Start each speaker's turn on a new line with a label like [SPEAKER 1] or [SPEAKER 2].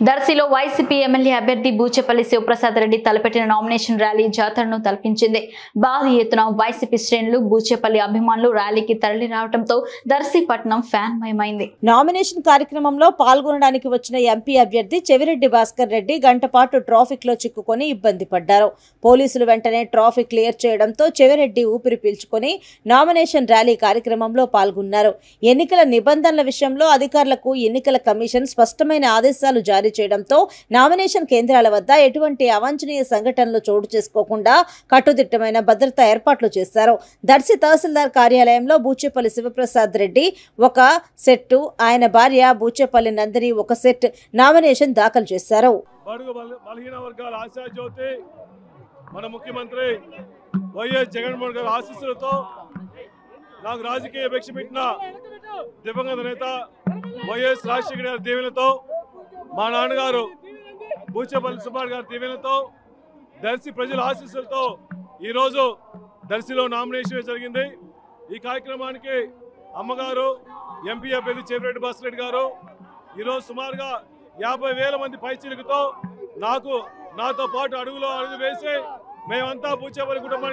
[SPEAKER 1] దర్శిలో YCP MLA అభ్యర్థి బూచేపల్లి శివప్రసాద్ రెడ్డి తలపెట్టిన nomination rally జాతరను తలపించింది. భారీ ఎత్తున వైసీపీ శ్రేణులు, బూచేపల్లి అభిమానులు ర్యాలీకి తరలి రావడంతో దర్శి పట్టణం ఫ్యాన్మయమైంది.
[SPEAKER 2] నామినేషన్ కార్యక్రమంలో పాల్గొనడానికి వచ్చిన ఎంపీ అభ్యర్థి చెవిరెడ్డి భాస్కర్ రెడ్డి గంటపాటు ట్రాఫిక్ లో చిక్కుకొని ఇబ్బంది పడ్డారు. పోలీసులు వెంటనే ట్రాఫిక్ క్లియర్ చేయడంతో చెవిరెడ్డి ఊపిరి పీల్చుకొని నామినేషన్ ర్యాలీ కార్యక్రమంలో పాల్గొన్నారు. ఎన్నికల నిబంధనల విషయంలో అధికారులకు ఎన్నికల కమిషన్ స్పష్టమైన ఆదేశాలు జారీ చేయడంతో నామినేషన్ కేంద్రాల వద్ద ఎటువంటి అవాంఛనీయ సంఘటనలు చోటు చేసుకోకుండా కట్టుదిట్టమైన భద్రతా ఏర్పాట్లు చేశారు. దర్శి తహసీల్దార్ కార్యాలయంలో బూచేపల్లి శివప్రసాద్ రెడ్డి ఒక సెట్, ఆయన భార్య బూచేపల్లి నందిని ఒక సెట్ నామినేషన్ దాఖలు చేశారు.
[SPEAKER 3] మన ముఖ్యమంత్రి వైఎస్ జగన్మోహన్ గారి ఆశీస్సులతో నాకు రాజకీయ భిక్ష పెట్టిన దివంగత నేత వైఎస్ రాజశేఖర గారి దీవెనతో, మా నాన్నగారు బూచేపల్లి సుబ్బారావు గారి దీవెనతో, దర్శి ప్రజల ఆశీస్సులతో ఈరోజు దర్శిలో నామినేషన్ జరిగింది. ఈ కార్యక్రమానికి అమ్మగారు ఎంపీ అభ్యర్థి చెవిరెడ్డి భాస్కర్ రెడ్డి గారు ఈరోజు సుమారుగా 50,000 మంది పైచిలుకుతో నాతో పాటు అడుగులో అడుగు వేసి మేమంతా బూచేపల్లి కుటుంబానికి